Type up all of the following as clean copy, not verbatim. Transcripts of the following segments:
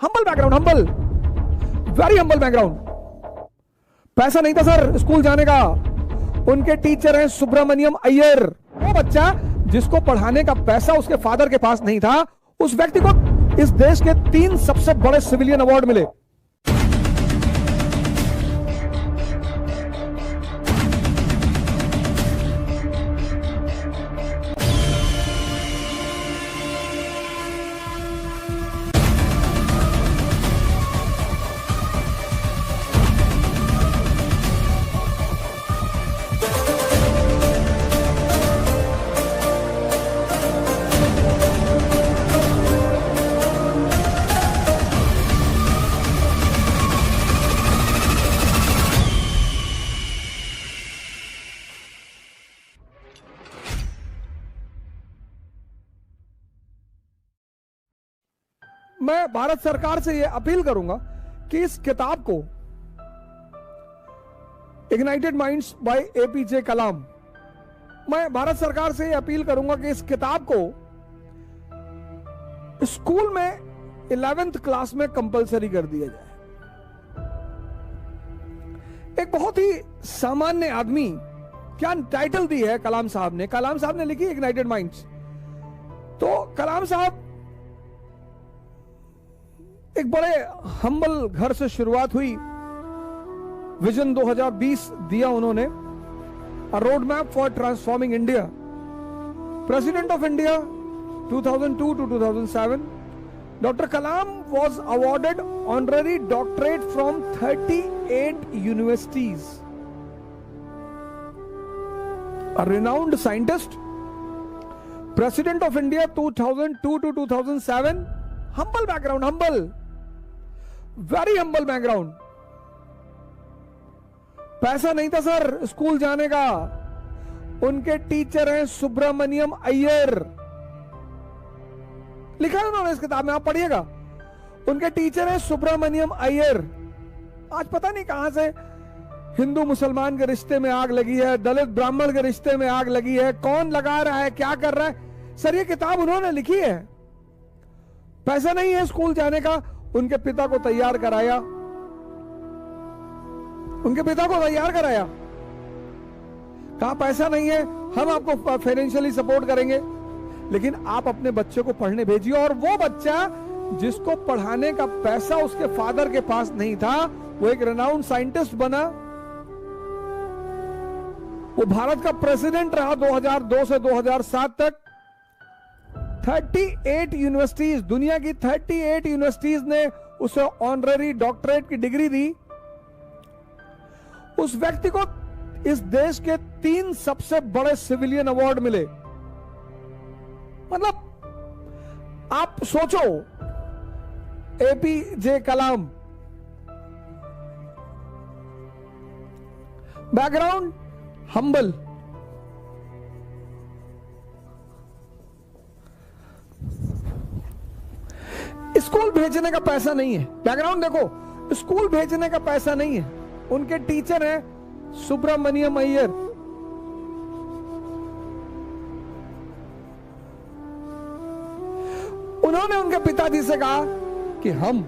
Humble background, humble, very humble background. पैसा नहीं था सर स्कूल जाने का। उनके टीचर हैं सुब्रमण्यम अय्यर। वो बच्चा जिसको पढ़ाने का पैसा उसके फादर के पास नहीं था, उस व्यक्ति को इस देश के 3 सबसे बड़े सिविलियन अवार्ड मिले। मैं भारत सरकार से यह अपील करूंगा कि इस किताब को इग्नाइटेड माइंड्स बाय एपीजे कलाम, मैं भारत सरकार से यह अपील करूंगा कि इस किताब को स्कूल में 11th क्लास में कंपलसरी कर दिया जाए। एक बहुत ही सामान्य आदमी, क्या टाइटल दी है कलाम साहब ने? कलाम साहब ने लिखी इग्नाइटेड माइंड्स। तो कलाम साहब एक बड़े हम्बल घर से शुरुआत हुई। विजन 2020 दिया उन्होंने, a road map for transforming India. President of India 2002 to 2007। Dr. Kalam was awarded honorary doctorate from 38 universities. A renowned scientist, President of India 2002 to 2007. Humble background, humble, very humble background. पैसा नहीं था sir school जाने का। उनके teacher हैं सुब्रमण्यम अय्यर। लिखा है उन्होंने इस किताब में, आप पढ़िएगा। उनके टीचर हैं सुब्रमण्यम अय्यर। आज पता नहीं कहां से हिंदू मुसलमान के रिश्ते में आग लगी है, दलित ब्राह्मण के रिश्ते में आग लगी है, कौन लगा रहा है, क्या कर रहा है। सर ये किताब उन्होंने लिखी है। पैसा नहीं है स्कूल जाने का, उनके पिता को तैयार कराया, उनके पिता को तैयार कराया। कहा पैसा नहीं है, हम आपको फाइनेंशियली सपोर्ट करेंगे, लेकिन आप अपने बच्चे को पढ़ने भेजिए। और वो बच्चा जिसको पढ़ाने का पैसा उसके फादर के पास नहीं था, वो एक रेनाउंड साइंटिस्ट बना। वो भारत का प्रेसिडेंट रहा 2002 से 2007 तक। 38 यूनिवर्सिटीज, दुनिया की 38 यूनिवर्सिटीज ने उसे ऑनररी डॉक्टरेट की डिग्री दी। उस व्यक्ति को इस देश के 3 सबसे बड़े सिविलियन अवार्ड मिले। मतलब आप सोचो, एपीजे कलाम, बैकग्राउंड हम्बल, स्कूल भेजने का पैसा नहीं है। बैकग्राउंड देखो, स्कूल भेजने का पैसा नहीं है। उनके टीचर हैं सुब्रमण्यम अय्यर। उन्होंने उनके पिताजी से कहा कि हम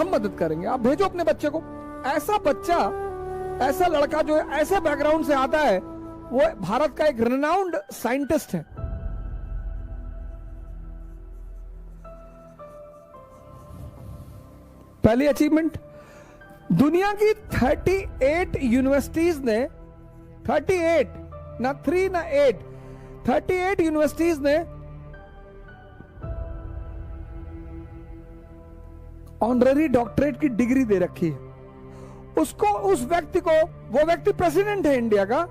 मदद करेंगे, आप भेजो अपने बच्चे को। ऐसा बच्चा, ऐसा लड़का जो ऐसे बैकग्राउंड से आता है, वो भारत का एक रेनाउंड साइंटिस्ट है। पहली अचीवमेंट, दुनिया की 38 यूनिवर्सिटीज ने, 38 ना 3 ना 8, 38 यूनिवर्सिटीज ने ऑनररी डॉक्टरेट की डिग्री दे रखी है उसको, उस व्यक्ति को। वो व्यक्ति प्रेसिडेंट है इंडिया का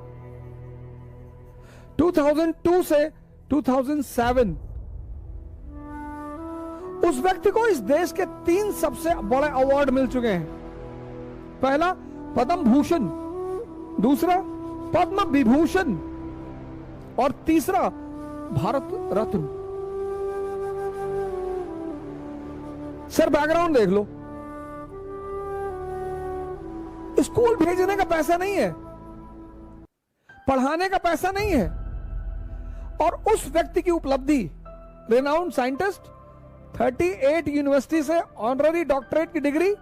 2002 से 2007। उस व्यक्ति को इस देश के 3 सबसे बड़े अवार्ड मिल चुके हैं। पहला पद्म भूषण, दूसरा पद्म विभूषण और तीसरा भारत रत्न। सर बैकग्राउंड देख लो, स्कूल भेजने का पैसा नहीं है, पढ़ाने का पैसा नहीं है, और उस व्यक्ति की उपलब्धि, रेनाउंड साइंटिस्ट, 38 यूनिवर्सिटी से ऑनररी डॉक्टरेट की डिग्री,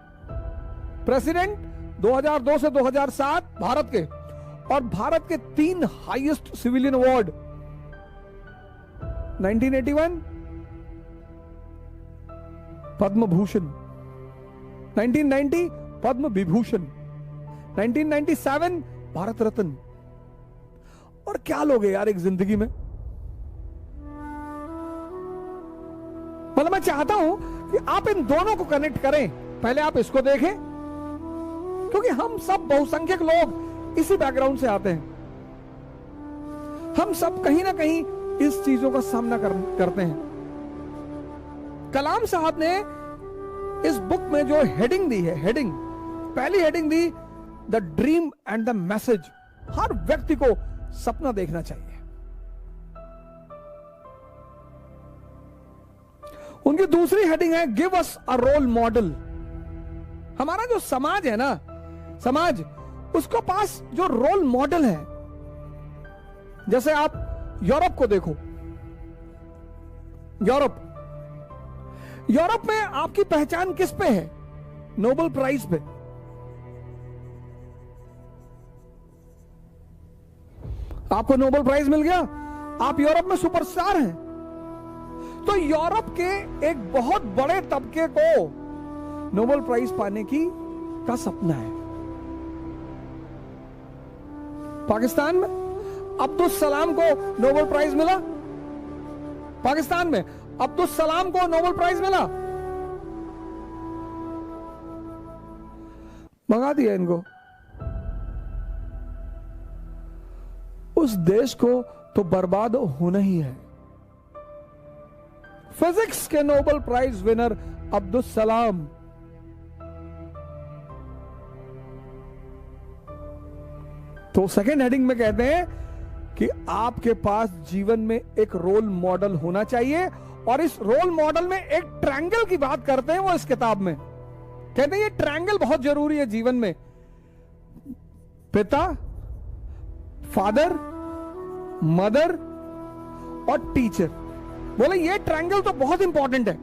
प्रेसिडेंट 2002 से 2007 भारत के, और भारत के 3 highest civilian award, 1981 Padma Bhushan, 1990 Padma Vibhushan, 1997 Bharat Ratna. और क्या लोग हैं यार एक जिंदगी में। मतलब मैं चाहता हूं कि आप इन दोनों को कनेक्ट करें। पहले आप इसको देखें, क्योंकि हम सब बहुसंख्यक लोग इसी बैकग्राउंड से आते हैं। हम सब कहीं ना कहीं इस चीजों का सामना करते हैं। कलाम साहब ने इस बुक में जो हेडिंग दी है, पहली हेडिंग दी the dream and the message. हर व्यक्ति को सपना देखना चाहिए। उनकी दूसरी हेडिंग है give us a role model. हमारा जो समाज है ना, समाज, उसको पास जो रोल मॉडल है, जैसे आप यूरोप को देखो। यूरोप में आपकी पहचान किस पे है? नोबेल प्राइज पे। आपको नोबेल प्राइज मिल गया, आप यूरोप में सुपरस्टार हैं। तो यूरोप के एक बहुत बड़े तबके को नोबेल प्राइज पाने का सपना है। पाकिस्तान में अब्दुल सलाम को नोबेल प्राइज मिला। पाकिस्तान में अब्दुल सलाम को नोबेल प्राइज मिला। मंगा दिया इनको। उस देश को तो बर्बाद होना ही है। फिजिक्स के Nobel prize winner Abdul Salam. तो सेकेंड हेडिंग में कहते हैं कि आपके पास जीवन में एक रोल मॉडल होना चाहिए, और इस रोल मॉडल में एक ट्रायंगल की बात करते हैं वो इस किताब में। कहते हैं ये ट्रायंगल बहुत जरूरी है जीवन में। पिता, फादर, मदर और टीचर। बोले ये ट्रायंगल तो बहुत इंपॉर्टेंट है।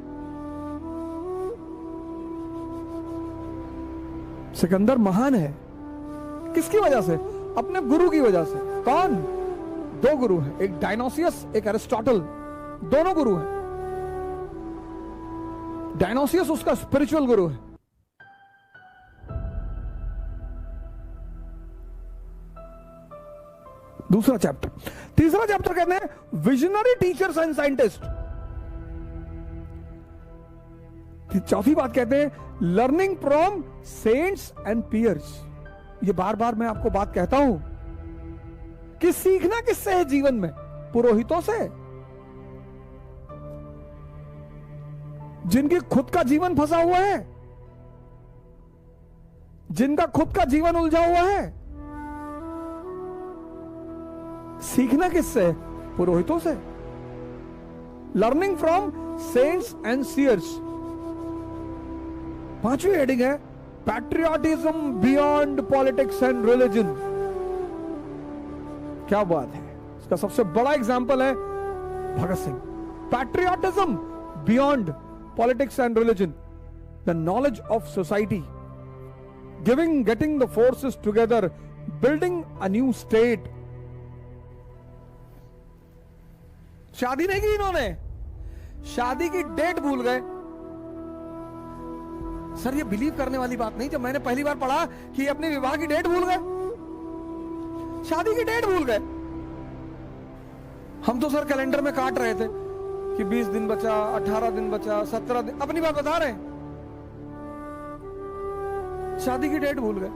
सिकंदर महान है किसकी वजह से? अपने गुरु की वजह से। कौन? 2 गुरु हैं, एक डायनोसियस, एक एरिस्टोटल। दोनों गुरु हैं। डायनोसियस उसका स्पिरिचुअल गुरु है। दूसरा चैप्टर। तीसरा चैप्टर कहते हैं विजनरी टीचर्स एंड साइंटिस्ट। चौथी बात कहते हैं learning from saints and peers. ये बार बार मैं आपको बात कहता हूं कि सीखना किससे है जीवन में? पुरोहितों से, जिनकी खुद का जीवन फंसा हुआ है, जिनका खुद का जीवन उलझा हुआ है। सीखना किससे? पुरोहितों से। Learning from saints and seers. 5वीं हेडिंग है patriotism beyond politics and religion. क्या बात है। इसका सबसे बड़ा एग्जांपल है Bhagat Singh. Patriotism beyond politics and religion, the knowledge of society, getting the forces together, building a new state. शादी नहीं की इन्होंने, शादी की डेट भूल गए। सर ये बिलीव करने वाली बात नहीं। जब मैंने पहली बार पढ़ा कि अपने विवाह की डेट भूल गए, शादी की डेट भूल गए। हम तो सर कैलेंडर में काट रहे थे कि 20 दिन बचा, 18 दिन बचा, 17 दिन, अपनी बात बता रहे हैं। शादी की डेट भूल गए।